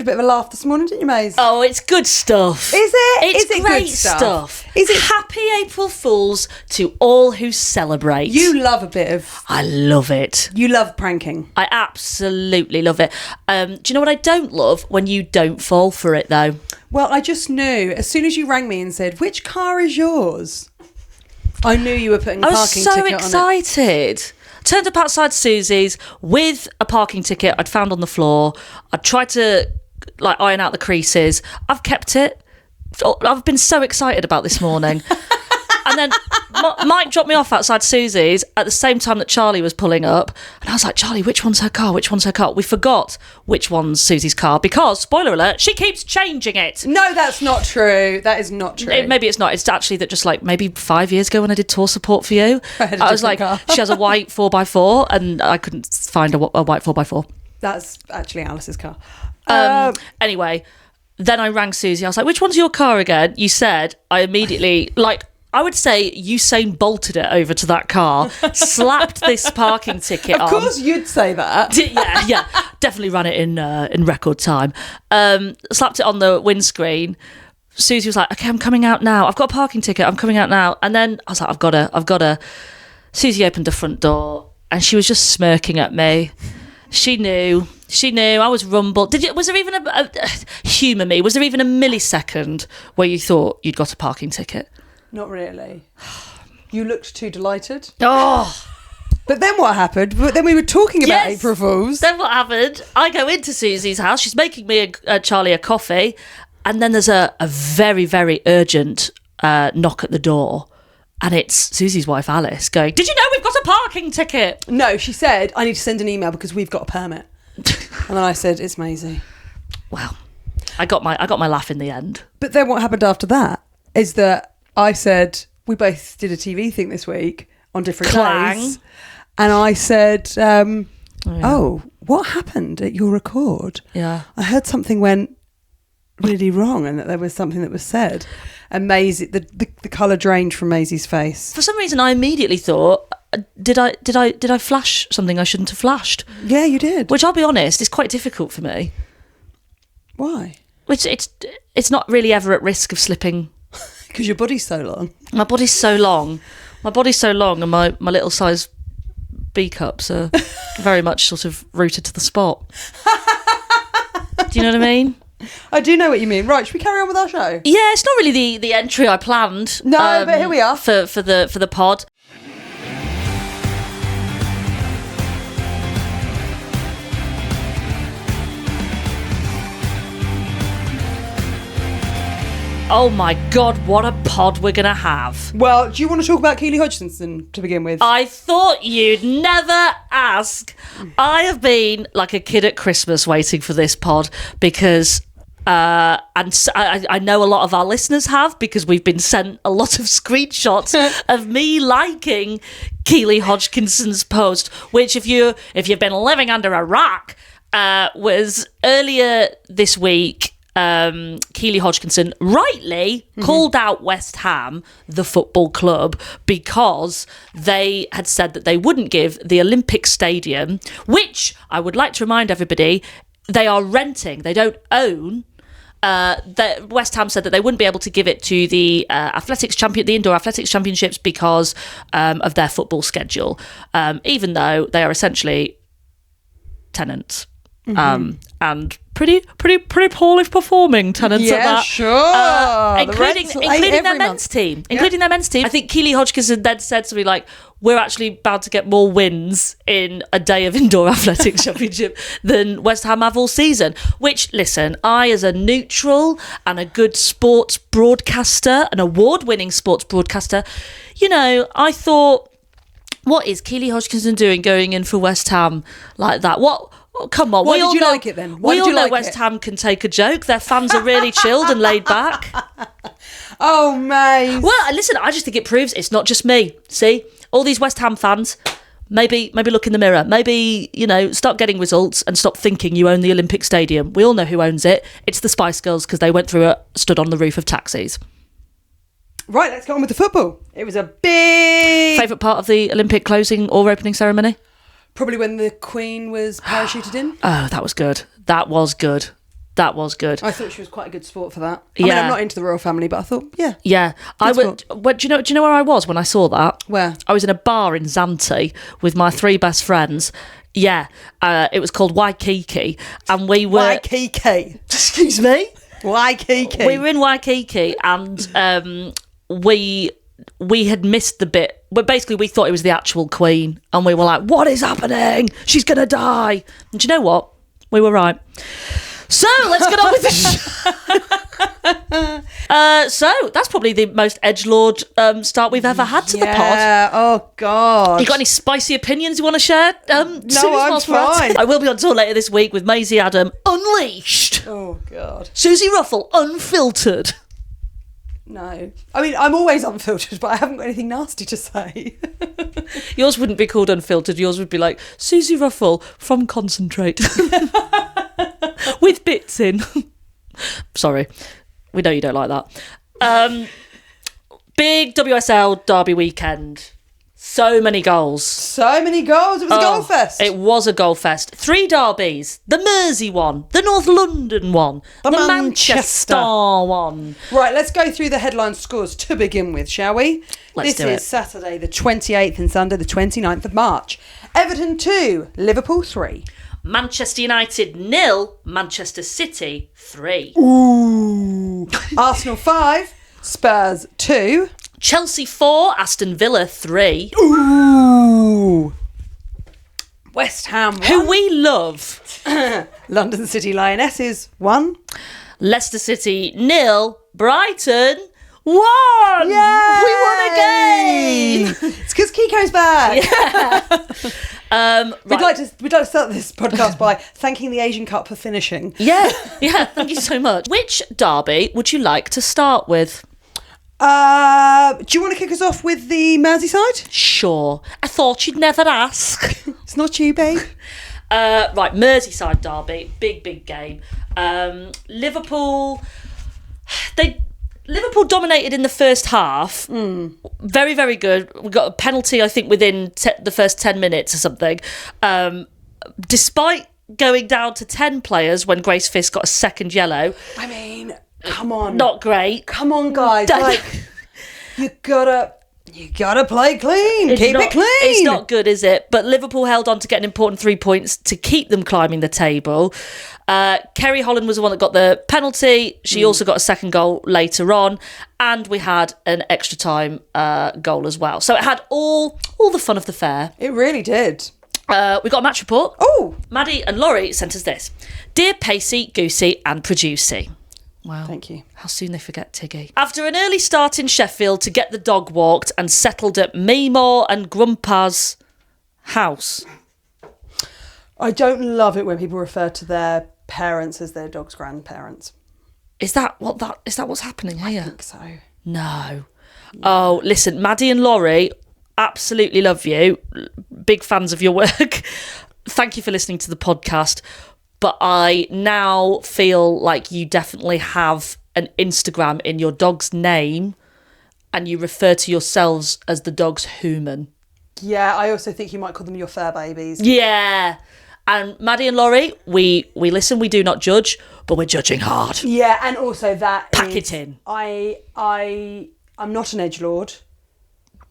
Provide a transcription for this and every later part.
had a bit of a laugh this morning, didn't you, Maisie? Oh, it's good stuff. Is it? It's Is it great good stuff? Is it? Happy April Fools to all who celebrate. You love a bit of... I love it. You love pranking. I absolutely love it. Do you know what I don't love? When you don't fall for it, though. Well, I just knew, as soon as you rang me and said, which car is yours? I knew you were putting a parking ticket on it. I was so excited. Turned up outside Suzi's with a parking ticket I'd found on the floor. I tried to iron out the creases. I've kept it. I've been so excited about this morning. And then Mike dropped me off outside Suzi's at the same time that Charlie was pulling up. And I was like, Charlie, which one's her car? Which one's her car? We forgot which one's Suzi's car because, spoiler alert, she keeps changing it. No, that's not true. That is not true. Maybe it's not. It's actually that just maybe 5 years ago when I did tour support for you, I was like, car. She has a white 4x4 and I couldn't find a white 4x4. That's actually Alice's car. Anyway, then I rang Suzi. I was like, which one's your car again? You said, I immediately, I would say Usain bolted it over to that car, slapped this parking ticket on. Of course you'd say that. Yeah, definitely ran it in record time. Slapped it on the windscreen. Suzi was like, okay, I'm coming out now. I've got a parking ticket. I'm coming out now. And then I was like, I've got to. Suzi opened the front door and she was just smirking at me. She knew. I was rumbled. Was there even humour me? Was there even a millisecond where you thought you'd got a parking ticket? Not really. You looked too delighted. Oh. But then what happened? But then we were talking about April Fools. Then what happened? I go into Suzi's house. She's making me and Charlie a coffee. And then there's a very, very urgent knock at the door. And it's Suzi's wife, Alice, going, did you know we've got a parking ticket? No, she said, I need to send an email because we've got a permit. And then I said, it's Maisie. Well, I got my laugh in the end. But then what happened after that is that I said, we both did a TV thing this week on different days. And I said, oh, what happened at your record? Yeah. I heard something went really wrong and that there was something that was said. And Maisie, the colour drained from Maisie's face. For some reason, I immediately thought, did I flash something I shouldn't have flashed? Yeah, you did. Which I'll be honest, is quite difficult for me. Why? Which it's not really ever at risk of slipping. Because your body's so long. My body's so long. And my little size B cups are very much sort of rooted to the spot. Do you know what I mean? I do know what you mean. Right, should we carry on with our show? Yeah, it's not really the entry I planned. No, but here we are. For the pod. Oh my God, what a pod we're going to have. Well, do you want to talk about Keely Hodgkinson to begin with? I thought you'd never ask. I have been like a kid at Christmas waiting for this pod because... I know a lot of our listeners have because we've been sent a lot of screenshots of me liking Keely Hodgkinson's post, which if you've been living under a rock, was earlier this week. Keely Hodgkinson rightly called out West Ham, the football club, because they had said that they wouldn't give the Olympic Stadium, which I would like to remind everybody, they are renting, they don't own. West Ham said that they wouldn't be able to give it to the the Indoor Athletics Championships because of their football schedule, even though they are essentially tenants. And pretty poorly performing tenants at that. Sure. Including their men's team. Including their men's team. I think Keely Hodgkinson then said something like, we're actually about to get more wins in a day of Indoor Athletics Championship than West Ham have all season. Which, listen, I as a neutral and a good sports broadcaster, an award-winning sports broadcaster, I thought, what is Keely Hodgkinson doing going in for West Ham like that? Come on. Why did you like it then? We all know West Ham can take a joke. Their fans are really chilled and laid back. Oh, mate. Well, listen, I just think it proves it's not just me. See? All these West Ham fans, maybe look in the mirror. Maybe, start getting results and stop thinking you own the Olympic Stadium. We all know who owns it. It's the Spice Girls because they went through it, stood on the roof of taxis. Right, let's get on with the football. It was a big... Favourite part of the Olympic closing or opening ceremony? Probably when the Queen was parachuted in. Oh, that was good. That was good. That was good. I thought she was quite a good sport for that. I mean, Yeah. I'm not into the royal family, but I thought, yeah. Yeah, I would. But do you know where I was when I saw that? Where? I was in a bar in Zante with my 3 best friends. Yeah, it was called Waikiki, and we were Waikiki. Excuse me. Waikiki. We were in Waikiki, and we had missed the bit. But basically, we thought it was the actual Queen, and we were like, "What is happening? She's gonna die!" And do you know what? We were right. So let's get on with the show. So that's probably the most edgelord start we've ever had to the pod. Yeah. Oh God. You got any spicy opinions you want to share? No, I'm fine. I will be on tour later this week with Maisie Adam Unleashed. Oh God. Suzi Ruffell Unfiltered. No. I mean, I'm always unfiltered, but I haven't got anything nasty to say. Yours wouldn't be called Unfiltered. Yours would be like Suzi Ruffell from Concentrate. With bits in. Sorry. We know you don't like that. Big WSL derby weekend. So many goals. So many goals. It was a goal fest. It was a goal fest. 3 derbies. The Mersey one. The North London one. The Manchester one. Right, let's go through the headline scores to begin with, shall we? Let's do it. This is Saturday the 28th and Sunday the 29th of March. Everton 2, Liverpool 3. Manchester United 0, Manchester City 3. Ooh. Arsenal 5, Spurs 2. Chelsea 4, Aston Villa 3. Ooh. West Ham 1. Who we love. London City Lionesses 1. Leicester City 0, Brighton 1. Yay! We won again. It's because Kiko's back. Yeah. We'd like to start this podcast by thanking the Asian Cup for finishing. Yeah. Thank you so much. Which derby would you like to start with? Do you want to kick us off with the Merseyside? Sure. I thought you'd never ask. It's not you, babe. Right, Merseyside derby, big game. Liverpool dominated in the first half. Very, very good. We got a penalty, I think, within the first 10 minutes or something. Despite going down to 10 players when Grace Fisk got a second yellow. I mean, come on. Not great. Come on, guys. Like, you gotta play clean. Keep it clean. It's not good, is it? But Liverpool held on to get an important 3 points to keep them climbing the table. Kerry Holland was the one that got the penalty. She also got a second goal later on. And we had an extra time goal as well. So it had all the fun of the fair. It really did. We got a match report. Oh! Maddie and Laurie sent us this. Dear Pacey, Goosey and Producey. Wow. Thank you. How soon they forget Tiggy. After an early start in Sheffield to get the dog walked and settled at Meemore and Grumpa's house. I don't love it when people refer to their parents as their dog's grandparents. Is that what's happening here? I think so. No. Oh, listen, Maddie and Laurie, absolutely love you. Big fans of your work. Thank you for listening to the podcast. But I now feel like you definitely have an Instagram in your dog's name and you refer to yourselves as the dog's human. Yeah, I also think you might call them your fur babies. Yeah. And Maddie and Laurie, we listen, we do not judge, but we're judging hard. Yeah, and also that Pack it in. I'm not an edgelord.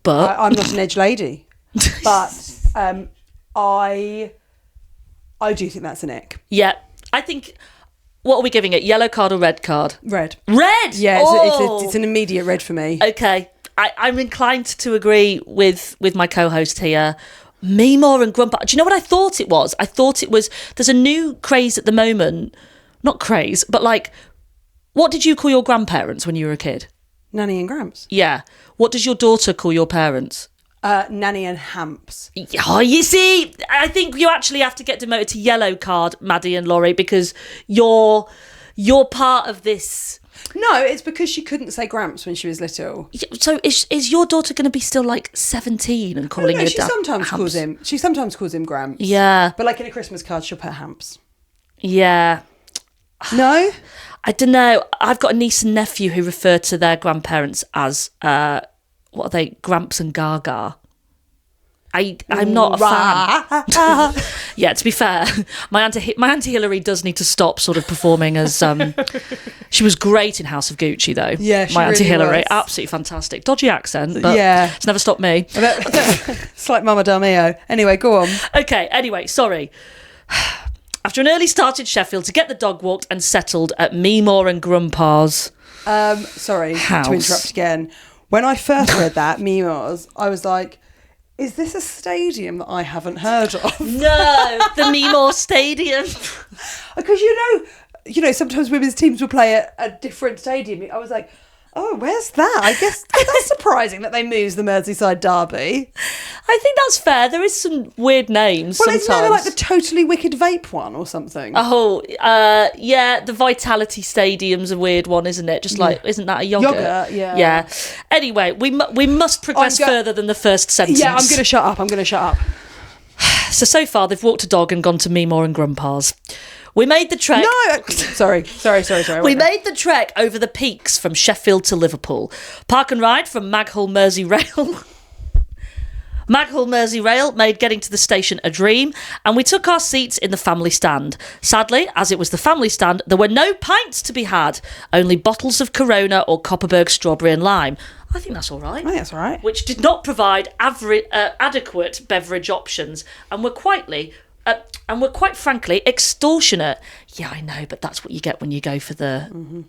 But I'm not an edge lady. But I do think that's an ick. yeah, I think, what are we giving it? Yellow card or red card? Red. Red? Yeah, Oh! it's an immediate red for me. Okay, I'm inclined to agree with my co-host here. Meemore and Grumpa. Do you know what I thought it was? I thought it was, there's a new craze at the moment. Not craze, but like, what did you call your grandparents when you were a kid? Nanny and Gramps. Yeah. What does your daughter call your parents? Nanny and Hamps. Oh, you see, I think you actually have to get demoted to yellow card, Maddie and Laurie, because you're part of this. No, it's because she couldn't say Gramps when she was little. So is your daughter going to be still like 17 and calling No, you she dad? sometimes calls him. She sometimes calls him Gramps. Yeah. But like in a Christmas card, she'll put Hamps. Yeah. No. I don't know. I've got a niece and nephew who refer to their grandparents as what are they? Gramps and Gaga. I'm not a fan. Yeah, to be fair, my auntie Hilary does need to stop sort of performing as. She was great in House of Gucci, though. Yeah, she my auntie really Hilary, was. absolutely fantastic. Dodgy accent, but Yeah. it's never stopped me. It's like Mama Darmio. Anyway, go on. Okay, anyway, sorry. After an early start in Sheffield to get the dog walked and settled at Meemore and Grumpa's. Sorry House. to interrupt again. When I first read that, Meemore's, I was like, is this a stadium that I haven't heard of? No, the Meemore Stadium. Because you know, sometimes women's teams will play at a different stadium. I was like, oh, where's that? I guess that's surprising that they moved the Merseyside derby. I think that's fair. There is some weird names Well, sometimes. isn't there like the Totally Wicked Vape one or something? Oh, yeah, the Vitality Stadium's a weird one, isn't it? Just like, isn't that a yogurt? Yogurt, yeah. Yeah. Anyway, we must progress further than the first sentence. Yeah, I'm going to shut up. So far, they've walked a dog and gone to Meemore and Grumpa's. We made the trek. No, sorry. We made the trek over the peaks from Sheffield to Liverpool. Park and ride from Maghall Merseyrail. Maghall Merseyrail made getting to the station a dream, and we took our seats in the family stand. Sadly, as it was the family stand, there were no pints to be had, only bottles of Corona or Copperberg strawberry and lime. I think that's all right. I think that's all right. Which did not provide adequate beverage options, and were quite frankly extortionate. Yeah, I know, but that's what you get when you go for the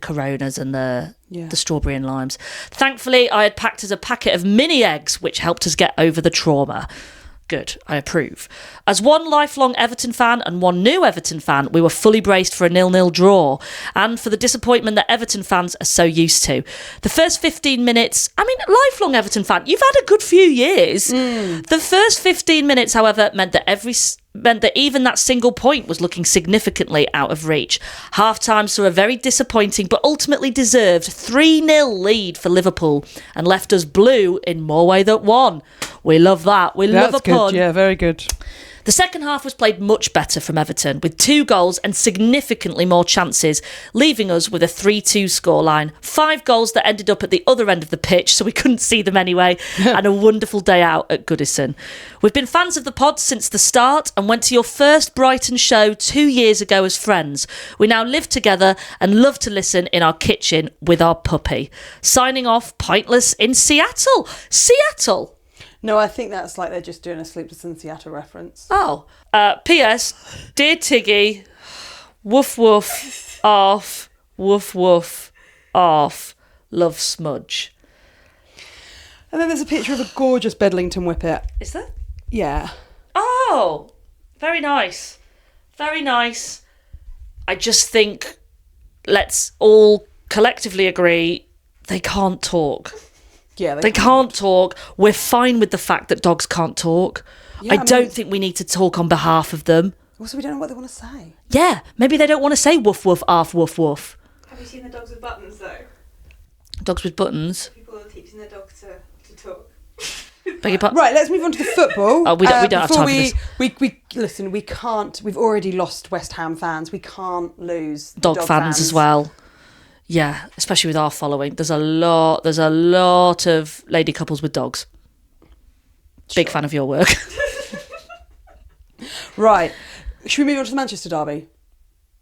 Coronas and the strawberry and limes. Thankfully, I had packed us a packet of mini eggs, which helped us get over the trauma. Good, I approve. As one lifelong Everton fan and one new Everton fan, we were fully braced for a 0-0 draw and for the disappointment that Everton fans are so used to. The first 15 minutes, lifelong Everton fan, you've had a good few years. The first 15 minutes, however, meant that even that single point was looking significantly out of reach. Half-time saw a very disappointing but ultimately deserved 3-0 lead for Liverpool and left us blue in more way than one. We love that. We love a pun. Yeah, very good. The second half was played much better from Everton, with 2 goals and significantly more chances, leaving us with a 3-2 scoreline, 5 goals that ended up at the other end of the pitch, so we couldn't see them anyway, and a wonderful day out at Goodison. We've been fans of the pod since the start and went to your first Brighton show 2 years ago as friends. We now live together and love to listen in our kitchen with our puppy. Signing off, Pointless in Seattle. Seattle! No, I think that's like they're just doing a Sleepless in Seattle reference. Oh. P.S. Dear Tiggy, woof woof, off, woof woof, off, love smudge. And then there's a picture of a gorgeous Bedlington Whippet. Is there? Yeah. Oh, very nice. Very nice. I just think let's all collectively agree they can't talk. Yeah, they can't talk. We're fine with the fact that dogs can't talk. Yeah, I don't think we need to talk on behalf of them. Also, we don't know what they want to say. Yeah, maybe they don't want to say woof woof, arf, woof woof. Have you seen the dogs with buttons, though? Dogs with buttons? People are teaching their dogs to talk. Beg your pardon? Right, let's move on to the football. Oh, we don't have time for this. Listen, we can't. We've already lost West Ham fans. We can't lose dog fans as well. Yeah, especially with our following. There's a lot of lady couples with dogs. Sure. Big fan of your work. Right. Should we move on to the Manchester derby?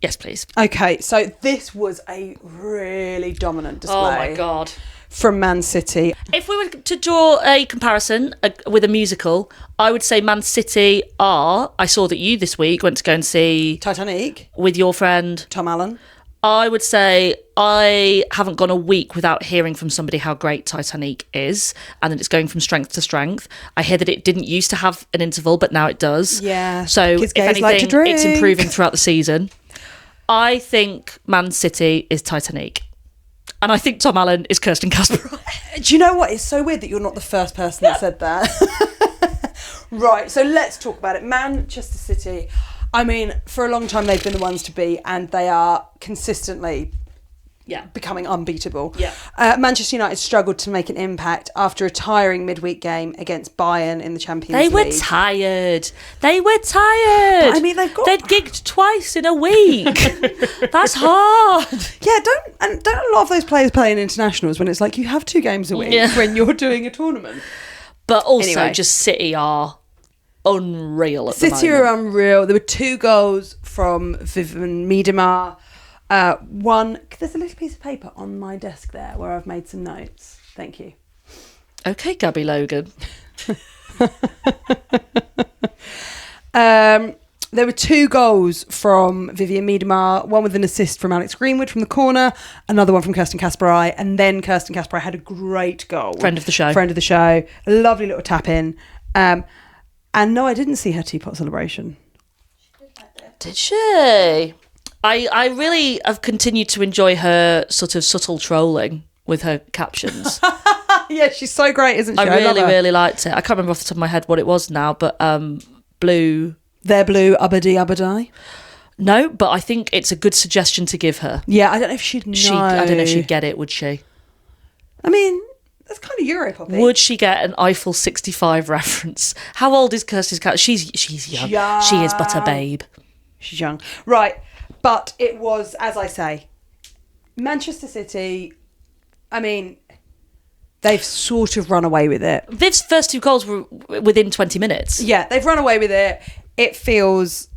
Yes, please. Okay, so this was a really dominant display. Oh my God. From Man City. If we were to draw a comparison with a musical, I would say Man City are... I saw that you this week went to go and see... Titanic. With your friend... Tom Allen. I would say I haven't gone a week without hearing from somebody how great Titanic is and that it's going from strength to strength. I hear that it didn't used to have an interval, but now it does. Yeah. So if anything, it's improving throughout the season. I think Man City is Titanic. And I think Tom Allen is Kirsten Kasper. Do you know what? It's so weird that you're not the first person that said that. Right, so let's talk about it. Manchester City... I mean, for a long time they've been the ones to beat, and they are consistently becoming unbeatable. Yeah. Manchester United struggled to make an impact after a tiring midweek game against Bayern in the Champions League. They were tired. But, I mean, they'd gigged twice in a week. That's hard. Yeah, don't a lot of those players play in internationals when it's like you have 2 games a week when you're doing a tournament? But also, Anyway. just City are unreal at the moment. City are unreal. There were 2 goals from Vivian Miedema. One, there's a little piece of paper on my desk there where I've made some notes. Thank you. Okay, Gabby Logan. There were 2 goals from Vivian Miedema, one with an assist from Alex Greenwood from the corner, another one from Kirsten Kasperai, and then Kirsten Kasperai had a great goal. Friend of the show. A lovely little tap in. And no, I didn't see her teapot celebration. Did she? I really have continued to enjoy her sort of subtle trolling with her captions. Yeah, she's so great, isn't she? I love her. really liked it. I can't remember off the top of my head what it was now, but blue. They're blue, Abadi. No, but I think it's a good suggestion to give her. Yeah, I don't know if she'd know. I don't know if she'd get it, would she? I mean, that's kind of Europoppy. Would she get an Eiffel 65 reference? How old is Kirsten's cat? She's young. She is but a babe. She's young. Right. But it was, as I say, Manchester City, I mean, they've sort of run away with it. Viv's first 2 goals were within 20 minutes. Yeah, they've run away with it. It feels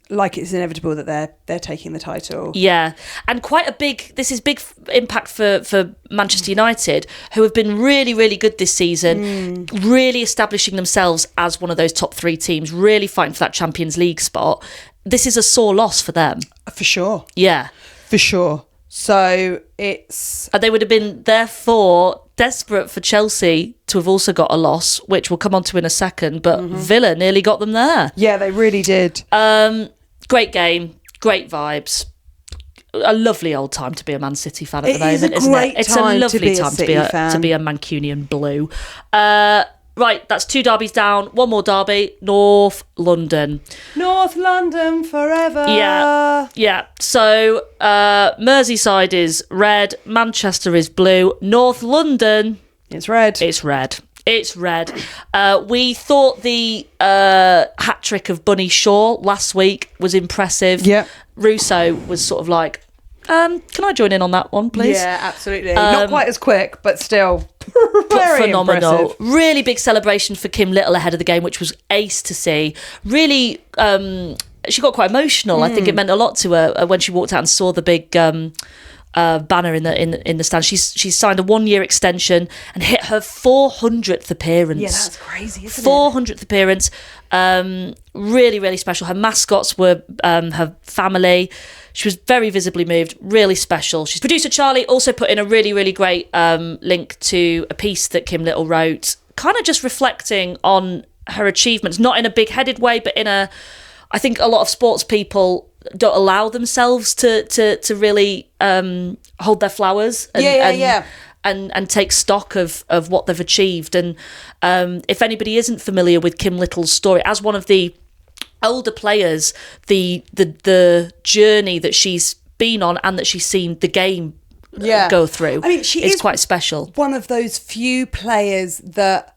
like it's inevitable that they're taking the title. Yeah, and this is big impact for Manchester United, who have been really, really good this season, really establishing themselves as one of those top 3 teams, really fighting for that Champions League spot. This is a sore loss for them. For sure. Yeah. For sure. So it's... And they would have been, therefore, desperate for Chelsea to have also got a loss, which we'll come on to in a second, but Villa nearly got them there. Yeah, they really did. Great game, great vibes. A lovely old time to be a Man City fan at the moment, isn't it? It's a lovely time to be a to be a Mancunian blue. Right, that's 2 derbies down. One more derby, North London. North London forever. Yeah. So Merseyside is red, Manchester is blue, North London... It's red. It's red. We thought the hat-trick of Bunny Shaw last week was impressive. Yeah. Russo was sort of like, can I join in on that one, please? Yeah, absolutely. Not quite as quick, but still very phenomenal. impressive. Really big celebration for Kim Little ahead of the game, which was ace to see. Really, she got quite emotional. I think it meant a lot to her when she walked out and saw the big... banner in the stand. She's signed a 1-year extension and hit her 400th appearance. Yeah, that's crazy, isn't 400th appearance. Really, really special. Her mascots were her family. She was very visibly moved, really special. She's producer Charlie also put in a really, really great link to a piece that Kim Little wrote, kind of just reflecting on her achievements, not in a big-headed way, but I think a lot of sports people don't allow themselves to really hold their flowers and take stock of what they've achieved. And if anybody isn't familiar with Kim Little's story, as one of the older players, the journey that she's been on and that she's seen the game go through, I mean, she is is quite special. One of those few players that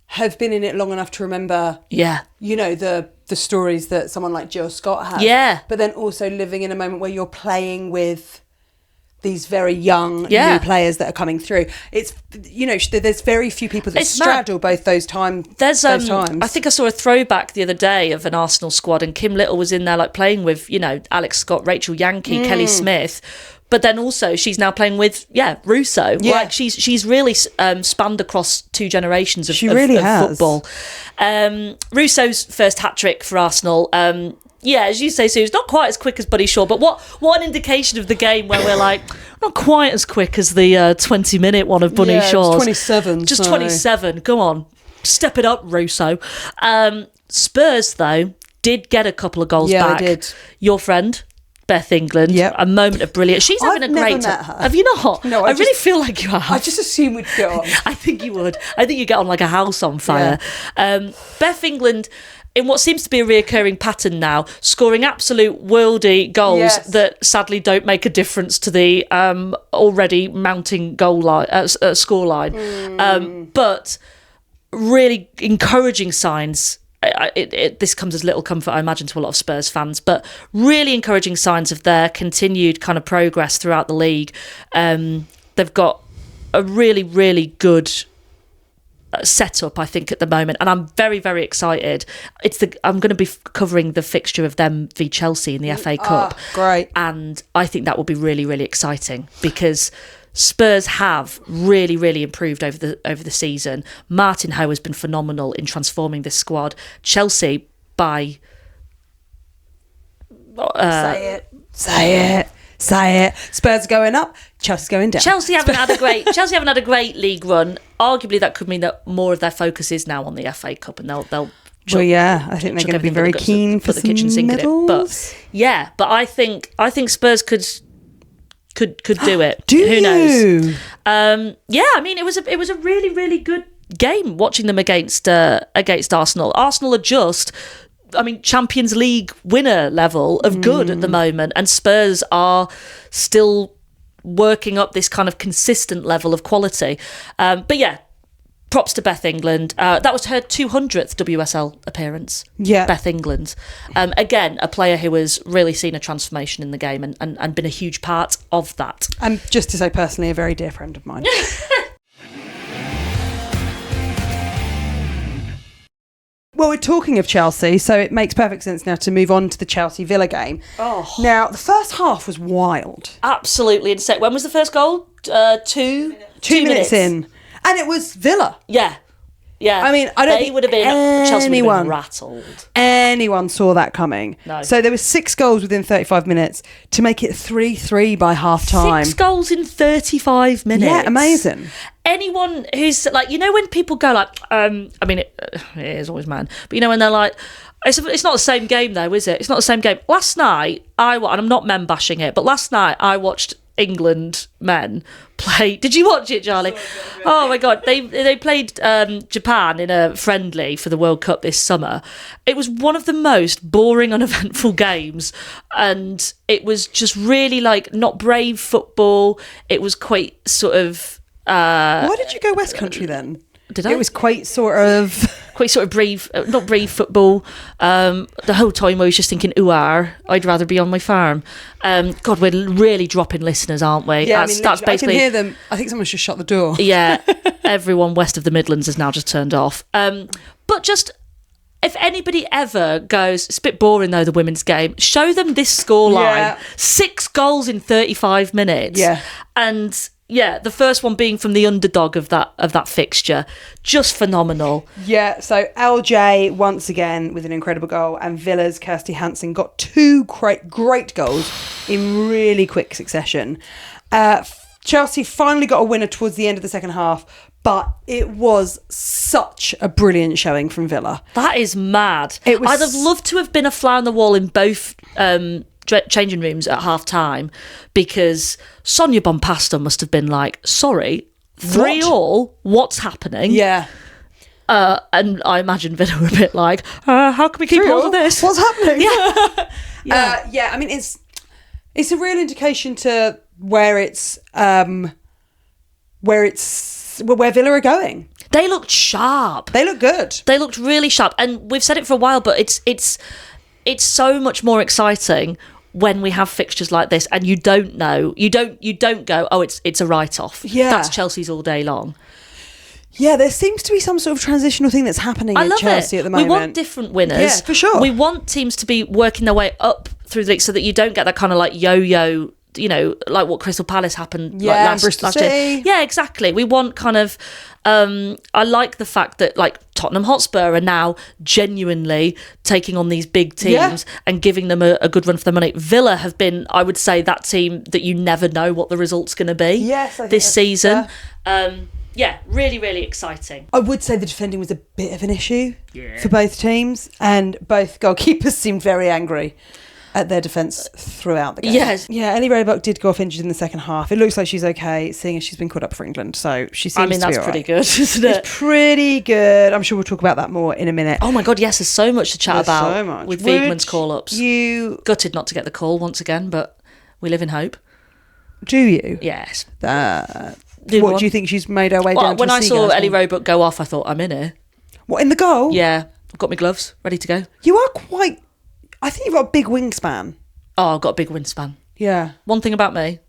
have been in it long enough to remember, you know, the stories that someone like Jill Scott has. Yeah. But then also living in a moment where you're playing with these very young new players that are coming through. It's, you know, there's very few people that straddle both those times. There's I think I saw a throwback the other day of an Arsenal squad, and Kim Little was in there like playing with, you know, Alex Scott, Rachel Yankee, Kelly Smith. But then also she's now playing with Russo. Yeah. Like she's really spanned across 2 generations of has. football. Russo's first hat trick for Arsenal. As you say, Sue, it's not quite as quick as Buddy Shaw, but what an indication of the game where we're like, not quite as quick as the 20-minute one of Bunny Shaw's. 27. Just 27. Go on, step it up, Russo. Spurs though did get a couple of goals back. They did. Your friend Beth England, a moment of brilliance. She's having I've a great never met her. Have you not? No, I really feel like you have. I just assume we'd get on. I think you would. I think you get on like a house on fire. Beth England, in what seems to be a reoccurring pattern now, scoring absolute worldy goals that sadly don't make a difference to the already mounting goal line, score line. But really encouraging signs. This comes as little comfort, I imagine, to a lot of Spurs fans, but really encouraging signs of their continued kind of progress throughout the league. They've got a really, really good setup, I think, at the moment, and I'm very, very excited. I'm going to be covering the fixture of them v Chelsea in the FA Cup. Great. And I think that will be really, really exciting because Spurs have really, really improved over the season. Martin Ho has been phenomenal in transforming this squad. Chelsea, by say it. Spurs going up, Chelsea's going down. Chelsea haven't had a great league run. Arguably, that could mean that more of their focus is now on the FA Cup, and they'll. I think they're going to be very keen for some medals. But I think Spurs could do it. Who knows? I mean, it was a really, really good game watching them against Arsenal. Arsenal are just, I mean, Champions League winner level of good at the moment, and Spurs are still working up this kind of consistent level of quality. But yeah, props to Beth England. That was her 200th WSL appearance. Yeah. Beth England. Again, a player who has really seen a transformation in the game and been a huge part of that. And just to say personally, a very dear friend of mine. Well, we're talking of Chelsea, so it makes perfect sense now to move on to the Chelsea Villa game. Oh. Now, the first half was wild. Absolutely insane. When was the first goal? 2 minutes in. And it was Villa. Yeah. Yeah. I mean, Chelsea would have been rattled. Anyone saw that coming. No. So there were 6 goals within 35 minutes to make it 3-3 by half time. 6 goals in 35 minutes. Yeah, amazing. Anyone who's like, you know, when people go like, I mean, it is always man, but you know, when they're like, it's not the same game though, is it? It's not the same game. Last night, and I'm not men bashing it, but last night I watched England men play. Did you watch it, Charlie? Oh my god, they played Japan in a friendly for the World Cup this summer. It was one of the most boring, uneventful games, and it was just really like not brave football. It was quite sort of. Why did you go West Country then? Did I? It was quite sort of brave, not brave football. The whole time I was just thinking, I'd rather be on my farm. God, we're really dropping listeners, aren't we? Yeah, that's basically. I can hear them. I think someone's just shut the door. Yeah, everyone west of the Midlands has now just turned off. But just, if anybody ever goes, it's a bit boring though, the women's game, show them this scoreline. Yeah. 6 goals in 35 minutes. Yeah. And yeah, the first one being from the underdog of that fixture. Just phenomenal. Yeah, so LJ once again with an incredible goal, and Villa's Kirsty Hansen got 2 great goals in really quick succession. Chelsea finally got a winner towards the end of the second half, but it was such a brilliant showing from Villa. That is mad. It was... I'd have loved to have been a fly on the wall in both changing rooms at half time, because Sonia Bompasta must have been like, sorry, 3-3, what's happening? Yeah. And I imagine Villa were a bit like, how can we keep hold of this? What's happening? Yeah. I mean, it's a real indication to where Villa are going. They looked sharp. They look good. They looked really sharp, and we've said it for a while, but it's so much more exciting when we have fixtures like this, and you don't know, you don't go, oh, it's a write-off. Yeah, that's Chelsea's all day long. Yeah, there seems to be some sort of transitional thing that's happening at Chelsea at the moment. We want different winners. Yeah, for sure. We want teams to be working their way up through the league so that you don't get that kind of like yo-yo, you know, like what Crystal Palace happened last year. Yeah, exactly. We want kind of, I like the fact that like Tottenham Hotspur are now genuinely taking on these big teams and giving them a good run for their money. Villa have been, I would say, that team that you never know what the result's going to be this season. Yeah, really, really exciting. I would say the defending was a bit of an issue for both teams, and both goalkeepers seemed very angry at their defence throughout the game. Yes. Yeah, Ellie Roebuck did go off injured in the second half. It looks like she's okay, seeing as she's been called up for England, so she seems to be that's all pretty right. good, isn't it? It's pretty good. I'm sure we'll talk about that more in a minute. Oh my God, yes, there's so much to chat about so much. with Wiegman's call-ups. You gutted not to get the call once again, but we live in hope. Do you? Yes. What do you think she's made her way down to? When I saw Ellie Roebuck go off, I thought, I'm in here. What, in the goal? Yeah, I've got my gloves ready to go. You are quite... I think you've got a big wingspan. Oh, I've got a big wingspan. Yeah. One thing about me,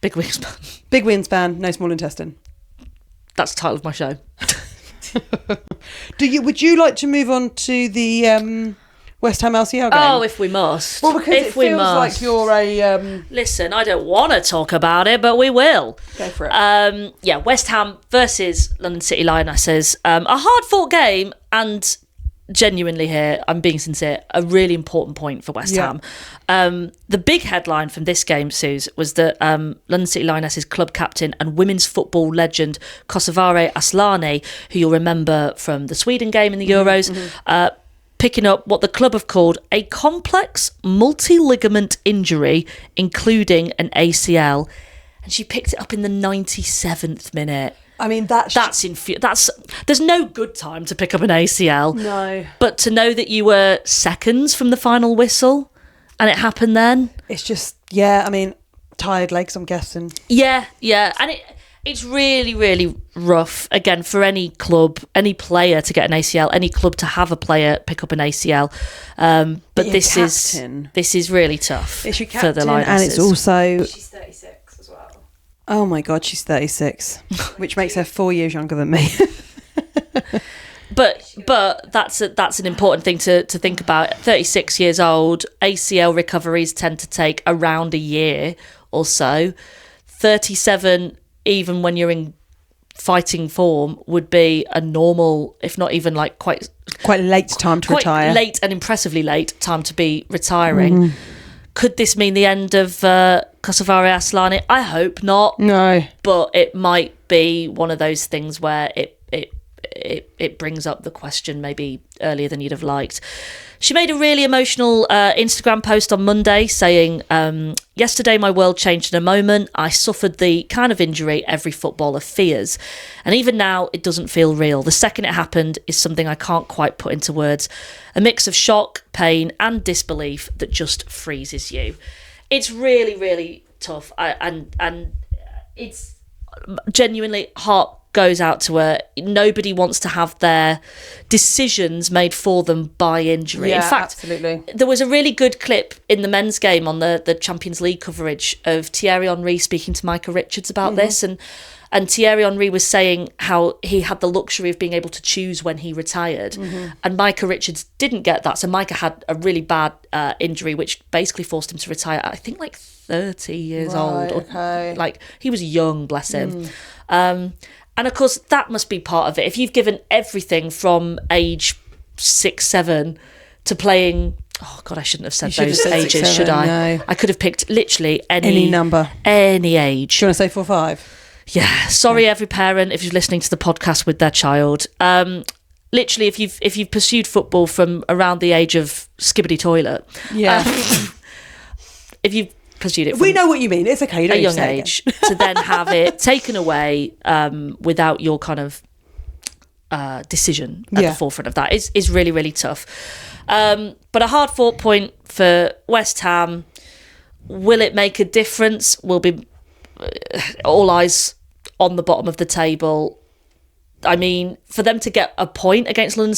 big wingspan. Big wingspan, no small intestine. That's the title of my show. Would you like to move on to the West Ham LCL game? Oh, if we must. Well, because it feels like you're a... Listen, I don't want to talk about it, but we will. Go for it. West Ham versus London City Lionesses. A hard-fought game, and genuinely here, I'm being sincere, a really important point for West Ham. The big headline from this game, Suze, was that London City Lionesses club captain and women's football legend Kosovare Asllani, who you'll remember from the Sweden game in the Euros, picking up what the club have called a complex multi-ligament injury, including an ACL. And she picked it up in the 97th minute. I mean, there's no good time to pick up an ACL. No. But to know that you were seconds from the final whistle and it happened then. It's just, I mean, tired legs, I'm guessing. Yeah. And it's really, really rough, again, for any club, any player to get an ACL, any club to have a player pick up an ACL. But this is really tough it's your for the captain, Lionesses. and it's also... She's 36 as well. Oh my God, she's 36, which makes her 4 years younger than me. But that's an important thing to think about. 36 years old, ACL recoveries tend to take around a year or so. 37, even when you're in fighting form, would be a normal, if not even like quite late time to retire. Quite late and impressively late time to be retiring. Could this mean the end of Kosovare Asllani? I hope not. No. But it might be one of those things where it brings up the question maybe earlier than you'd have liked. She made a really emotional Instagram post on Monday saying, yesterday my world changed in a moment. I suffered the kind of injury every footballer fears. And even now, it doesn't feel real. The second it happened is something I can't quite put into words. A mix of shock, pain and disbelief that just freezes you. It's really, really tough. And it's genuinely heart goes out to her. Nobody wants to have their decisions made for them by injury. Yeah, in fact, absolutely. There was a really good clip in the men's game on the Champions League coverage of Thierry Henry speaking to Micah Richards about this, and Thierry Henry was saying how he had the luxury of being able to choose when he retired, and Micah Richards didn't get that. So Micah had a really bad injury which basically forced him to retire at, I think, like 30 years old. Okay. Like, he was young, bless him. And of course, that must be part of it. If you've given everything from age 6, 7 to playing... Oh, God, I shouldn't have said those ages, 6, 7, should I? No. I could have picked literally any number. Any age. Do you want to say 4, 5? Yeah. Sorry, every parent, if you're listening to the podcast with their child. Literally, if you've pursued football from around the age of skibbity toilet... Yeah. If you've pursued it we know what you mean. It's okay. You don't a young age to then have it taken away without your kind of decision at the forefront of that is really, really tough. But a hard fought point for West Ham. Will it make a difference? Will be all eyes on the bottom of the table. I mean, for them to get a point against London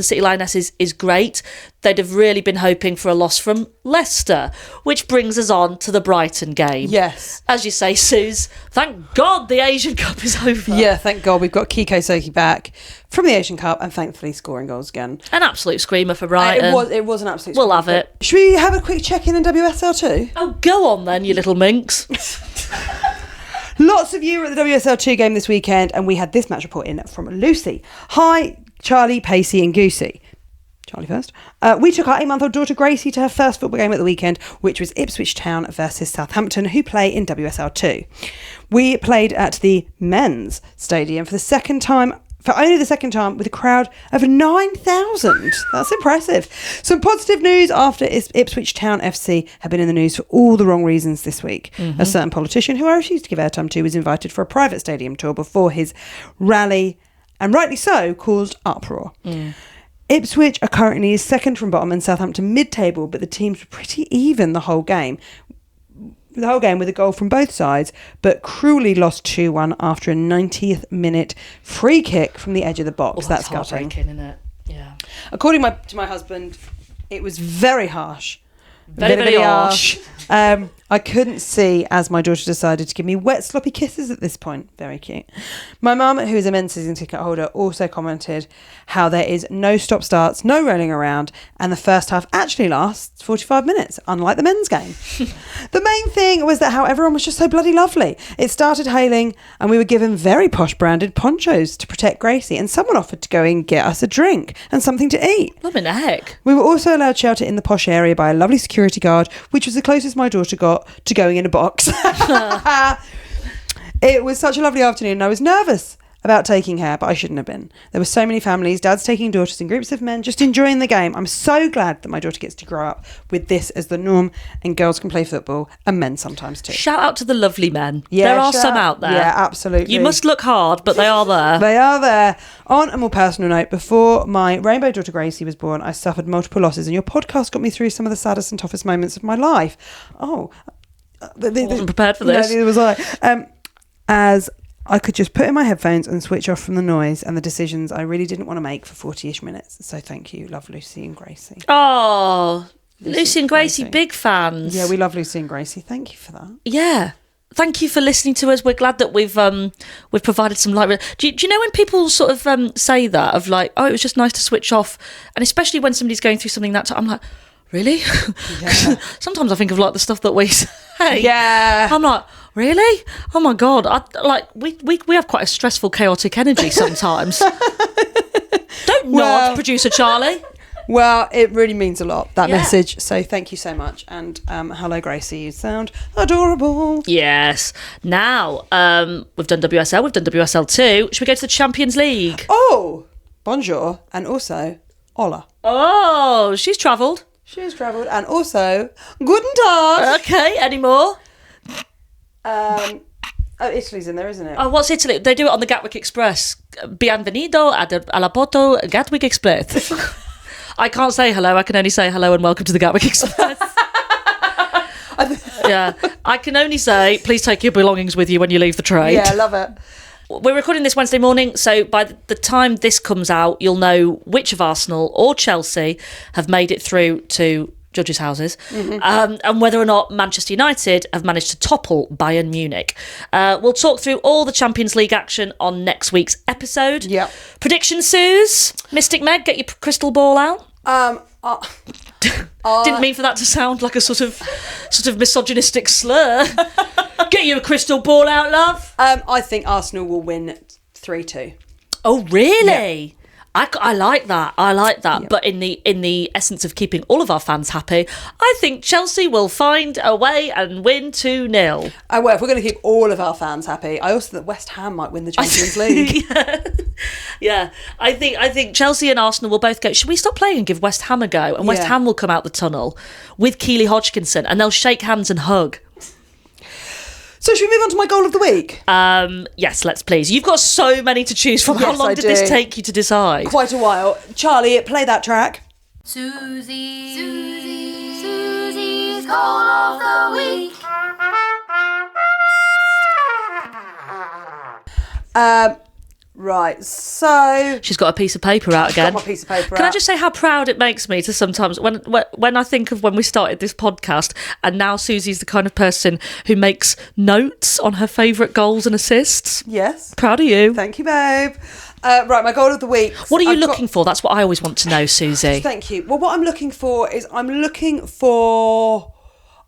City Lionesses is great. They'd have really been hoping for a loss from Leicester, which brings us on to the Brighton game. Yes. As you say, Suze, thank God the Asian Cup is over. Yeah, thank God we've got Kiko Soki back from the Asian Cup and thankfully scoring goals again. An absolute screamer for Brighton. It was an absolute We'll screamer. have it. Should we have a quick check-in in WSL too? Oh, go on then, you little minx. Lots of you were at the WSL2 game this weekend, and we had this match report in from Lucy. Hi, Charlie, Pacey and Goosey. Charlie first. We took our 8-month-old daughter Gracie to her first football game at the weekend, which was Ipswich Town versus Southampton, who play in WSL2. We played at the men's stadium for only the second time with a crowd of 9,000. That's impressive. Some positive news after Ipswich Town FC have been in the news for all the wrong reasons this week. A certain politician, who I refused to give airtime to, was invited for a private stadium tour before his rally, and rightly so, caused uproar. Ipswich are currently second from bottom and Southampton mid-table, but the teams were pretty even the whole game with a goal from both sides, but cruelly lost 2-1 after a 90th minute free kick from the edge of the box. That's gutting, isn't it? Yeah. According to my husband, it was very harsh. Very harsh. I I couldn't see as my daughter decided to give me wet, sloppy kisses at this point. Very cute. My mum, who is a men's season ticket holder, also commented how there is no stop-starts, no rolling around, and the first half actually lasts 45 minutes, unlike the men's game. The main thing was that how everyone was just so bloody lovely. It started hailing, and we were given very posh branded ponchos to protect Gracie, and someone offered to go and get us a drink and something to eat. What in the heck? We were also allowed shelter in the posh area by a lovely security guard, which was the closest my daughter got to going in a box. It was such a lovely afternoon, and I was nervous about taking her, but I shouldn't have been. There were so many families, dads taking daughters in groups of men, just enjoying the game. I'm so glad that my daughter gets to grow up with this as the norm, and girls can play football, and men sometimes too. Shout out to the lovely men. Yeah, there are some out there. Yeah, absolutely. You must look hard, but they are there. They are there. On a more personal note, before my rainbow daughter Gracie was born, I suffered multiple losses, and your podcast got me through some of the saddest and toughest moments of my life. I wasn't prepared for this. No, neither was I. As I could just put in my headphones and switch off from the noise and the decisions I really didn't want to make for 40-ish minutes. So thank you. Love Lucy and Gracie. Oh, Lucy and Gracie, big fans. Yeah, we love Lucy and Gracie. Thank you for that. Yeah. Thank you for listening to us. We're glad that we've provided some light. Do you know when people sort of say that, of like, oh, it was just nice to switch off, and especially when somebody's going through something that I'm like, really? Yeah. Sometimes I think of like the stuff that we say. Yeah. I'm like, really? Oh my God. We have quite a stressful, chaotic energy sometimes. Don't nod, producer Charlie. Well, it really means a lot, that message. So thank you so much. And hello, Gracie. You sound adorable. Yes. Now, we've done WSL. We've done WSL2. Should we go to the Champions League? Oh, bonjour. And also, hola. Oh, she's travelled. She's travelled. And also, guten Tag. Okay, any more? Oh, Italy's in there, isn't it? Oh, what's Italy? They do it on the Gatwick Express. Bienvenido alla Porto Gatwick Express. I can't say hello. I can only say hello and welcome to the Gatwick Express. Yeah. I can only say, please take your belongings with you when you leave the train. Yeah, I love it. We're recording this Wednesday morning, so by the time this comes out, you'll know which of Arsenal or Chelsea have made it through to judges' houses, and whether or not Manchester United have managed to topple Bayern Munich. We'll talk through all the Champions League action on next week's episode. Yeah. Predictions, Suze? Mystic Meg, get your crystal ball out. Didn't mean for that to sound like a sort of misogynistic slur. Get your crystal ball out, love. I think Arsenal will win 3-2. Oh, really? Yeah. I like that. Yeah. But in the essence of keeping all of our fans happy, I think Chelsea will find a way and win 2-0. Well, if we're going to keep all of our fans happy, I also think West Ham might win the Champions League. Yeah. I think Chelsea and Arsenal will both go, should we stop playing and give West Ham a go? And West Ham will come out the tunnel with Keely Hodgkinson, and they'll shake hands and hug. So should we move on to my goal of the week? Yes, let's please. You've got so many to choose from. How long did this take you to decide? Quite a while. Charlie, play that track. Suzi's goal of the week. Right, so She's got a piece of paper out again. got my piece of paper Can I out. just say how proud it makes me to sometimes when I think of when we started this podcast, and now Susie's the kind of person who makes notes on her favourite goals and assists. Yes. Proud of you. Thank you, babe. Right, my goal of the week. What are you looking for? That's what I always want to know, Susie. Thank you. Well, what I'm looking for is I'm looking for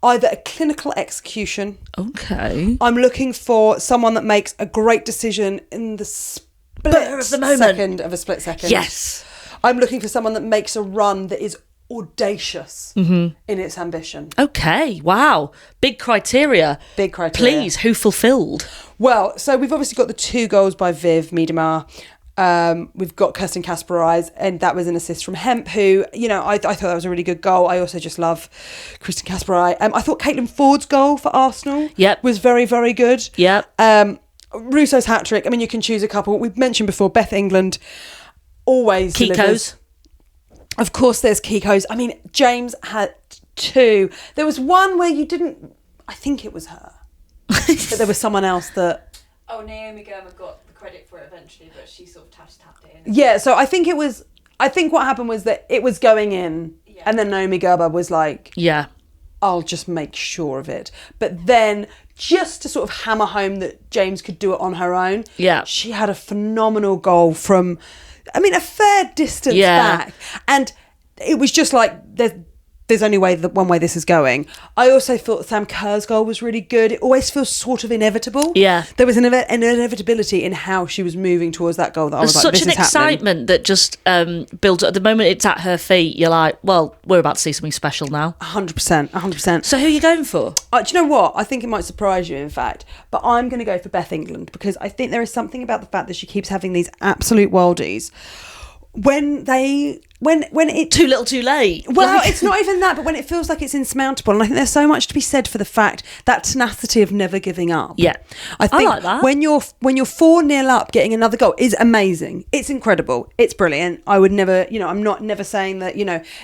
either a clinical execution. Okay. I'm looking for someone that makes a great decision in the Spur of the moment. second of a split second. Yes. I'm looking for someone that makes a run that is audacious in its ambition. Okay. Wow. Big criteria. Big criteria. Please, who fulfilled? Well, so we've obviously got the 2 goals by Viv Miedemar. We've got Kirsten Kasperise, and that was an assist from Hemp, who, I thought that was a really good goal. I also just love Kirsten Kasperise. I thought Caitlin Ford's goal for Arsenal was very, very good. Yep. Russo's hat-trick, you can choose a couple. We've mentioned before, Beth England always delivers. Of course there's Kiko's. James had 2. There was one where you didn't... I think it was her. But there was someone else that... Oh, Naomi Germer got the credit for it eventually, but she sort of tapped it in. Yeah, so I think what happened was that it was going in, and then Naomi Gerber was like... Yeah. I'll just make sure of it. But then, just to sort of hammer home that James could do it on her own, she had a phenomenal goal from, a fair distance back. And it was just like, there's only one way this is going. I also thought Sam Kerr's goal was really good. It always feels sort of inevitable. Yeah. There was an inevitability in how she was moving towards that goal that I was like, this is happening. There's such an excitement that just builds up. At the moment it's at her feet, you're like, well, we're about to see something special now. 100%. So who are you going for? Do you know what? I think it might surprise you, in fact. But I'm going to go for Beth England, because I think there is something about the fact that she keeps having these absolute worldies. When it too little too late. Well, it's not even that, but when it feels like it's insurmountable. And I think there's so much to be said for the fact that tenacity of never giving up. Yeah, I think like that. when you're 4-0 up, getting another goal is amazing. It's incredible. It's brilliant. I would never, I'm not never saying that,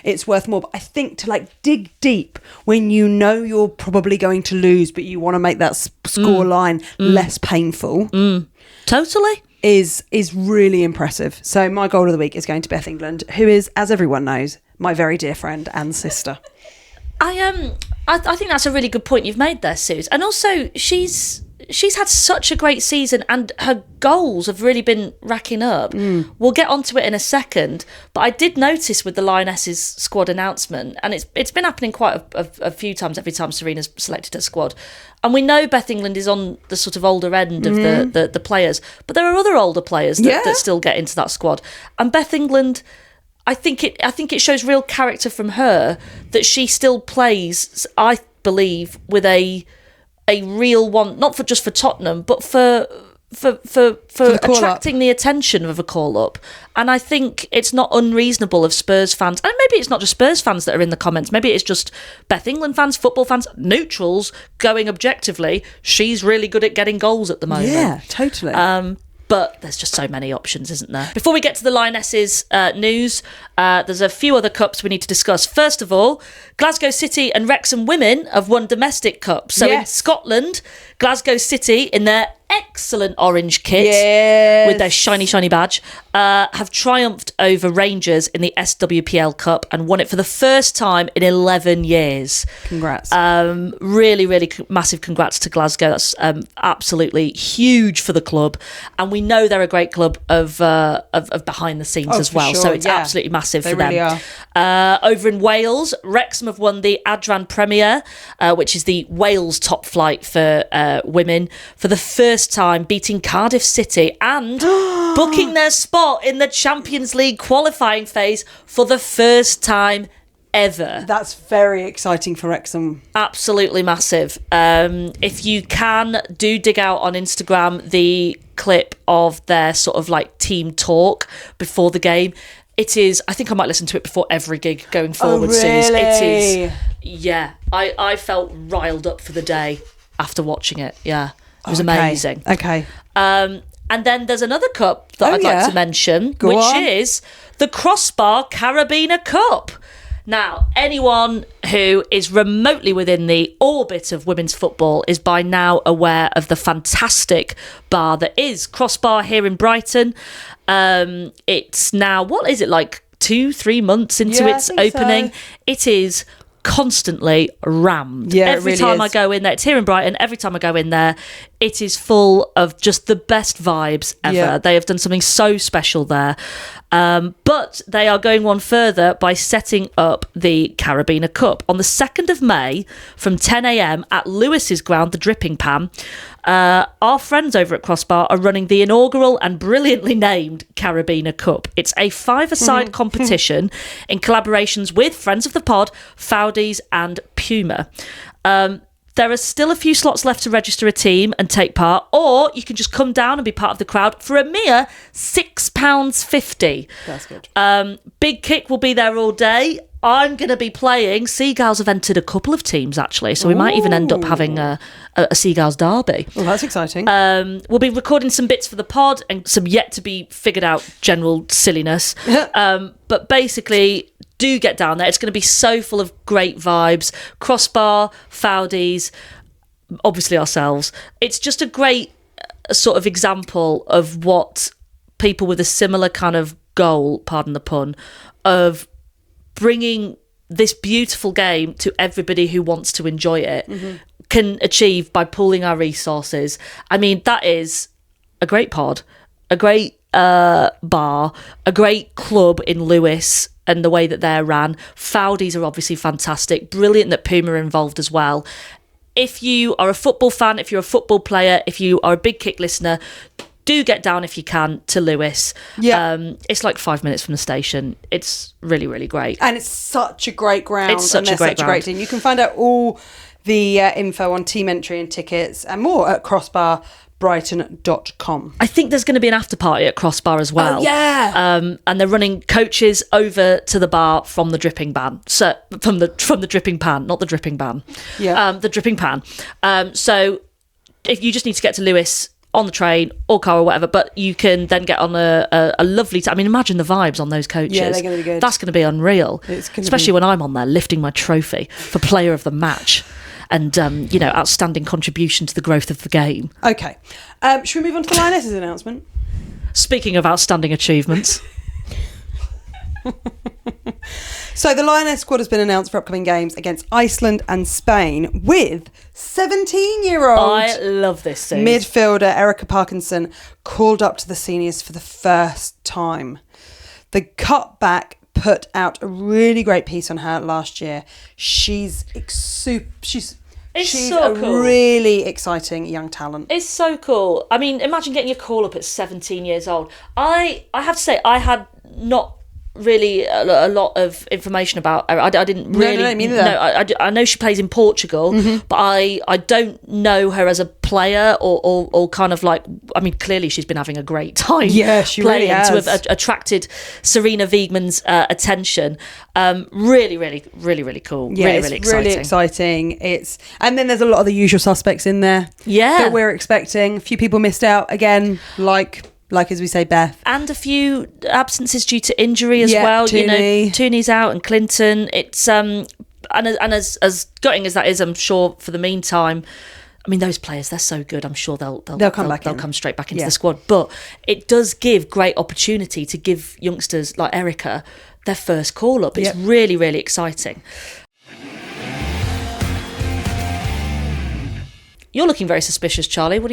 it's worth more, but I think to dig deep when you're probably going to lose, but you want to make that score line less painful. Totally. Is really impressive. So my goal of the week is going to Beth England, who is, as everyone knows, my very dear friend and sister. I think that's a really good point you've made there, Suze. And also, she's had such a great season, and her goals have really been racking up. We'll get onto it in a second, but I did notice with the Lionesses squad announcement, and it's been happening quite a few times every time Serena's selected her squad. And we know Beth England is on the sort of older end of the players, but there are other older players that still get into that squad. And Beth England, I think it shows real character from her that she still plays, I believe, with a real one, not just for Tottenham, but for attracting the attention of a call-up. And I think it's not unreasonable of Spurs fans, and maybe it's not just Spurs fans that are in the comments, maybe it's just Beth England fans, football fans, neutrals, going objectively, she's really good at getting goals at the moment. Yeah, totally. But there's just so many options, isn't there? Before we get to the Lionesses news, there's a few other cups we need to discuss. First of all, Glasgow City and Wrexham women have won domestic cups. So in Scotland, Glasgow City, in their excellent orange kit with their shiny, shiny badge, have triumphed over Rangers in the SWPL Cup and won it for the first time in 11 years. Congrats. Really, really massive congrats to Glasgow. That's absolutely huge for the club. And we know they're a great club of behind the scenes as well. Sure. So it's absolutely massive for them. Really are. Over in Wales, Wrexham have won the Adran Premier, which is the Wales top flight for women, for the first time, beating Cardiff City and booking their spot in the Champions League qualifying phase for the first time ever. That's very exciting for Wrexham. Absolutely massive. If you can, do dig out on Instagram the clip of their sort of team talk before the game. It is, I think I might listen to it before every gig going forward, Suze. It is, I felt riled up for the day after watching it. Yeah, it was amazing. Okay. And then there's another cup that I'd like to mention, which is the Crossbar Carabiner Cup. Now, anyone who is remotely within the orbit of women's football is by now aware of the fantastic bar that is Crossbar here in Brighton. It's now, 2-3 months into its opening? So. It is constantly rammed. Every time I go in there, it's here in Brighton, every time I go in there, it is full of just the best vibes ever. They have done something so special there. But they are going one further by setting up the Carabiner Cup on the 2nd of May from 10 a.m. at Lewis's ground, the Dripping Pan. Our friends over at Crossbar are running the inaugural and brilliantly named Carabiner Cup. It's a five-a-side competition in collaborations with friends of the pod, Fowdies and Puma. There are still a few slots left to register a team and take part, or you can just come down and be part of the crowd for a mere £6.50. That's good. Big Kick will be there all day. I'm going to be playing. Seagulls have entered a couple of teams, actually, so we might even end up having a Seagulls derby. Well, that's exciting. We'll be recording some bits for the pod and some yet-to-be-figured-out general silliness. But basically, do get down there. It's going to be so full of great vibes. Crossbar, Fowdies, obviously ourselves. It's just a great sort of example of what people with a similar kind of goal, pardon the pun, of bringing this beautiful game to everybody who wants to enjoy it can achieve by pooling our resources. I mean, that is a great pod, a great bar, a great club in Lewes and the way that they're ran. Fowdies are obviously fantastic. Brilliant that Puma are involved as well. If you are a football fan, if you're a football player, if you are a Big Kick listener, do get down if you can to Lewes. Yeah. It's like 5 minutes from the station. It's really, really great. And it's such a great ground. It's such and a great such a ground. great team. You can find out all the info on team entry and tickets and more at crossbarbrighton.com. I think there's going to be an after party at Crossbar as well. Oh, yeah. And they're running coaches over to the bar from the dripping ban. So from the dripping pan, not the dripping ban. Yeah. The dripping pan. So if you just need to get to Lewes on the train or car or whatever, but you can then get on a lovely I mean, imagine the vibes on those coaches. Yeah, they're going to be good. That's going to be unreal. Especially when I'm on there lifting my trophy for player of the match and outstanding contribution to the growth of the game. Okay. Should we move on to the Lionesses announcement? Speaking of outstanding achievements. So the Lioness squad has been announced for upcoming games against Iceland and Spain with 17-year-old I love this scene. midfielder Erica Parkinson called up to the seniors for the first time. The cutback put out a really great piece on her last year. She's so a cool. really exciting young talent. It's so cool. I mean, imagine getting your call up at 17 years old. I have to say, I had not really a lot of information about her. I didn't really No, me neither. know. I know she plays in Portugal, but I don't know her as a player or kind of like, I mean, clearly she's been having a great time. Yeah, she really playing has. to have attracted Serena Wiegmann's attention. Really, really, really, really cool. Yeah, really, it's really exciting. really exciting. And then there's a lot of the usual suspects in there. Yeah. That we're expecting. A few people missed out again, like as we say, Beth. And a few absences due to injury as Yeah, well. Tooney. Tooney's out and Clinton. It's and as gutting as that is, I'm sure for the meantime, I mean, those players, they're so good. I'm sure they'll come back They'll in. come straight back into Yeah. the squad. But it does give great opportunity to give youngsters like Erica their first call up. It's Yep. really, really exciting. You're looking very suspicious, Charlie. What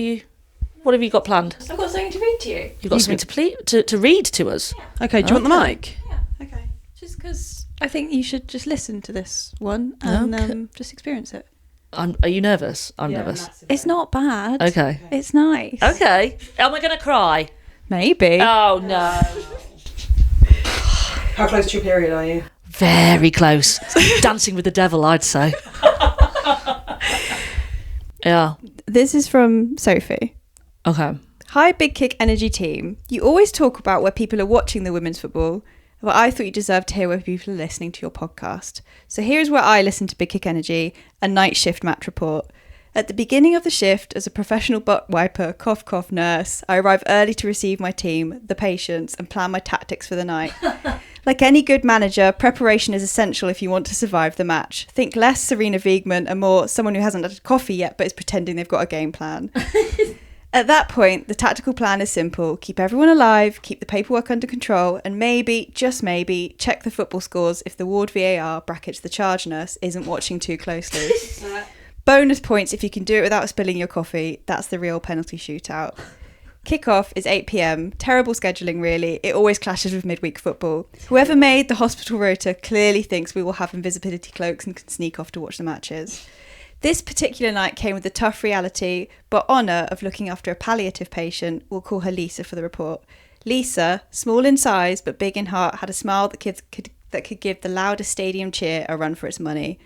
have you got planned? I've got something to read to you. You've got something to read to us. Okay, do you want the mic? Yeah. Okay. Just because I think you should just listen to this one and just experience it. Are you nervous? I'm nervous. It's not bad. Okay. It's nice. Okay. Am I going to cry? Maybe. Oh, no. How close to your period are you? Very close. Dancing with the devil, I'd say. Yeah. This is from Sophie. Okay. Hi, Big Kick Energy team. You always talk about where people are watching the women's football. Well, I thought you deserved to hear where people are listening to your podcast. So here's where I listen to Big Kick Energy, a night shift match report. At the beginning of the shift, as a professional butt wiper, cough cough nurse, I arrive early to receive my team, the patients, and plan my tactics for the night. Like any good manager, preparation is essential if you want to survive the match. Think less Serena Wiegmann and more someone who hasn't had coffee yet but is pretending they've got a game plan. At that point, the tactical plan is simple. Keep everyone alive, keep the paperwork under control, and maybe, just maybe, check the football scores if the ward VAR, brackets the charge nurse, isn't watching too closely. Bonus points if you can do it without spilling your coffee. That's the real penalty shootout. Kickoff is 8 p.m. Terrible scheduling, really. It always clashes with midweek football. Whoever made the hospital rota clearly thinks we will have invisibility cloaks and can sneak off to watch the matches. This particular night came with the tough reality, but honour of looking after a palliative patient. We'll call her Lisa for the report. Lisa, small in size but big in heart, had a smile that could give the loudest stadium cheer a run for its money.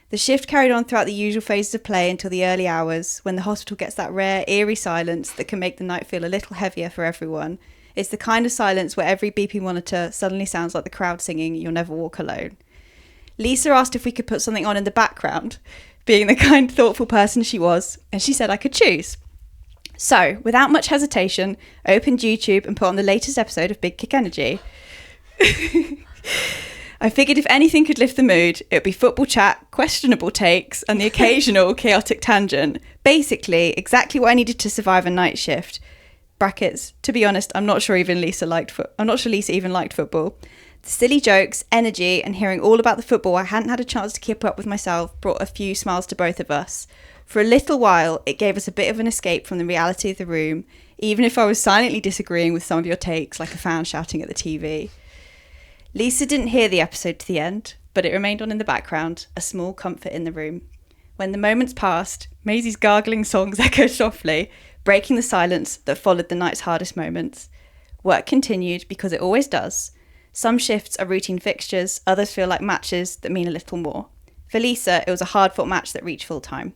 The shift carried on throughout the usual phases of play until the early hours, when the hospital gets that rare, eerie silence that can make the night feel a little heavier for everyone. It's the kind of silence where every beeping monitor suddenly sounds like the crowd singing "You'll Never Walk Alone." Lisa asked if we could put something on in the background, being the kind, thoughtful person she was, and she said I could choose. So, without much hesitation, I opened YouTube and put on the latest episode of Big Kick Energy. I figured if anything could lift the mood, it would be football chat, questionable takes, and the occasional chaotic tangent. Basically, exactly what I needed to survive a night shift. Brackets. To be honest, I'm not sure Lisa even liked football. The silly jokes, energy, and hearing all about the football I hadn't had a chance to keep up with myself brought a few smiles to both of us. For a little while, it gave us a bit of an escape from the reality of the room, even if I was silently disagreeing with some of your takes, like a fan shouting at the TV. Lisa didn't hear the episode to the end, but it remained on in the background, a small comfort in the room. When the moments passed, Maisie's gargling songs echoed softly, breaking the silence that followed the night's hardest moments. Work continued, because it always does. Some shifts are routine fixtures, others feel like matches that mean a little more. For Lisa, it was a hard-fought match that reached full time.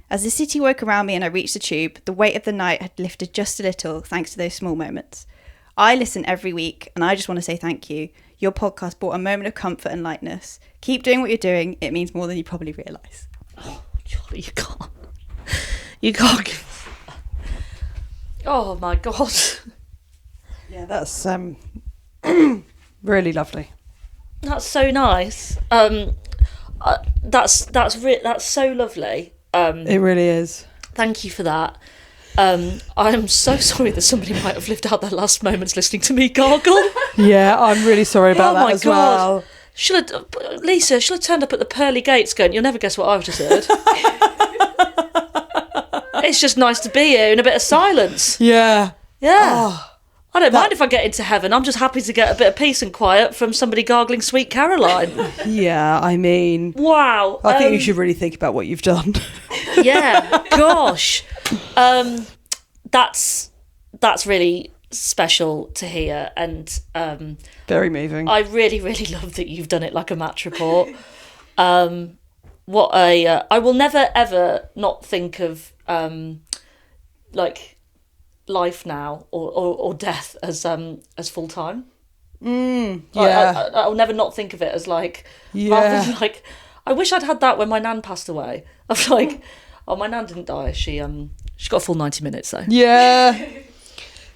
As the city woke around me and I reached the tube, the weight of the night had lifted just a little thanks to those small moments. I listen every week, and I just want to say thank you. Your podcast brought a moment of comfort and lightness. Keep doing what you're doing. It means more than you probably realise. Oh, Charlie, you can't. You can't give... Oh, my God. Yeah, that's really lovely. That's so nice. That's so lovely. It really is. Thank you for that. I'm so sorry that somebody might have lived out their last moments listening to me gargle. Yeah, I'm really sorry about that as well. Lisa should have turned up at the pearly gates going, you'll never guess what I've just heard. It's just nice to be here in a bit of silence. Yeah. Yeah. Oh, I don't mind if I get into heaven. I'm just happy to get a bit of peace and quiet from somebody gargling Sweet Caroline. yeah, I mean... Wow. I think you should really think about what you've done. Yeah, gosh. That's really special to hear, and very moving. I really, really love that you've done it like a match report. I will never ever not think of like life now or death as full time. Yeah, I'll never not think of it as like, rather than like, I wish I'd had that when my nan passed away. I was like, oh, my nan didn't die. She got a full 90 minutes though.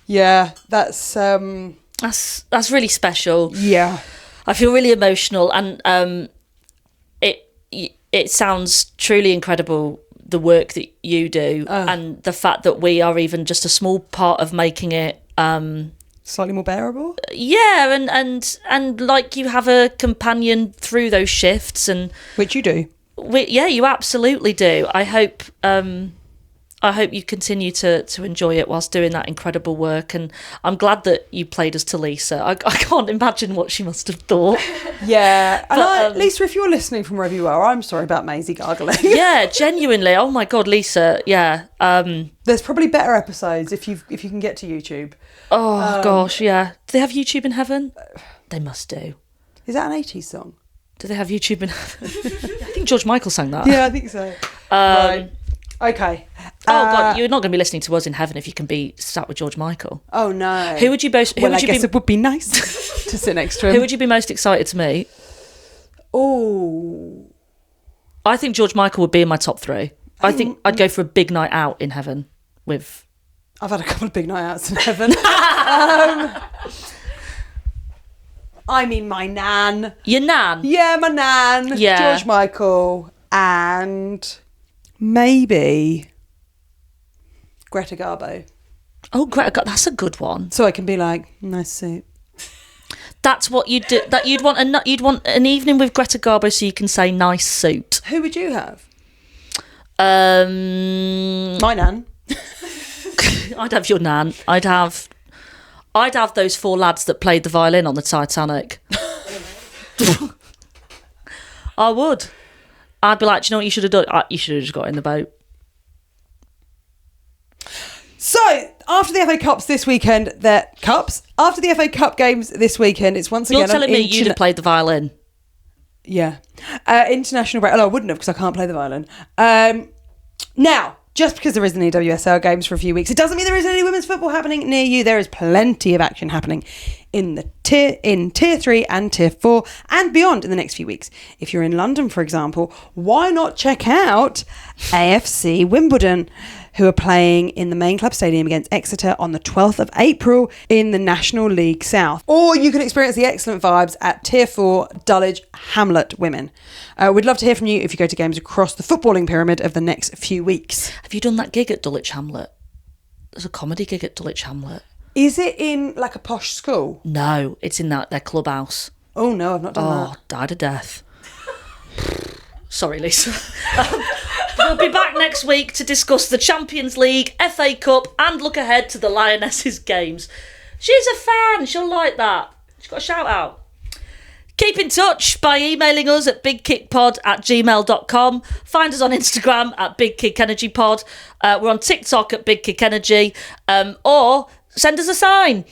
Yeah, that's really special. Yeah, I feel really emotional, and it sounds truly incredible, the work that you do, and the fact that we are even just a small part of making it slightly more bearable. Yeah, and like you have a companion through those shifts, and which you do. You absolutely do. I hope you continue to enjoy it whilst doing that incredible work, and I'm glad that you played us to Lisa. I can't imagine what she must have thought. Yeah, and Lisa, if you're listening from wherever you are, I'm sorry about Maisie gargling. Yeah, genuinely. Oh my God, Lisa. Yeah. There's probably better episodes if you can get to YouTube. Oh gosh, yeah. Do they have YouTube in heaven? They must do. Is that an 80s song? Do they have YouTube in heaven? I think George Michael sang that. Yeah, I think so. Right. Okay. God, you're not going to be listening to us in heaven if you can be sat with George Michael. Oh no. Who would you both? I guess it would be nice to sit next to him. Who would you be most excited to meet? Oh, I think George Michael would be in my top 3. I think I'd go for a big night out in heaven with. I've had a couple of big night outs in heaven. I mean, my nan. Your nan? Yeah, my nan. Yeah. George Michael and maybe Greta Garbo. Oh, Greta, that's a good one. So I can be like, nice suit. That's what you'd do. That you'd want an evening with Greta Garbo, so you can say nice suit. Who would you have? My nan. I'd have your nan. I'd have those 4 lads that played the violin on the Titanic. I would. I'd be like, do you know what you should have done? You should have just got in the boat. So, after the FA Cups this weekend, after the FA Cup games this weekend, it's once again... You're telling me you'd have played the violin? Yeah. International break. Oh, I wouldn't have, because I can't play the violin. Now, just because there isn't any WSL games for a few weeks, it doesn't mean there isn't any women's football happening near you. There is plenty of action happening in Tier 3 and Tier 4 and beyond in the next few weeks. If you're in London, for example, why not check out AFC Wimbledon, who are playing in the main club stadium against Exeter on the 12th of April in the National League South. Or you can experience the excellent vibes at Tier 4 Dulwich Hamlet Women. We'd love to hear from you if you go to games across the footballing pyramid of the next few weeks. Have you done that gig at Dulwich Hamlet? There's a comedy gig at Dulwich Hamlet. Is it in like a posh school? No, it's in their clubhouse. Oh no, I've not done that. Died a death. Sorry, Lisa. We'll be back next week to discuss the Champions League, FA Cup, and look ahead to the Lionesses games. She's a fan. She'll like that. She's got a shout out. Keep in touch by emailing us at bigkicpod@gmail.com. Find us on Instagram at bigkickenergypod. We're on TikTok at bigkickenergy. Or send us a sign.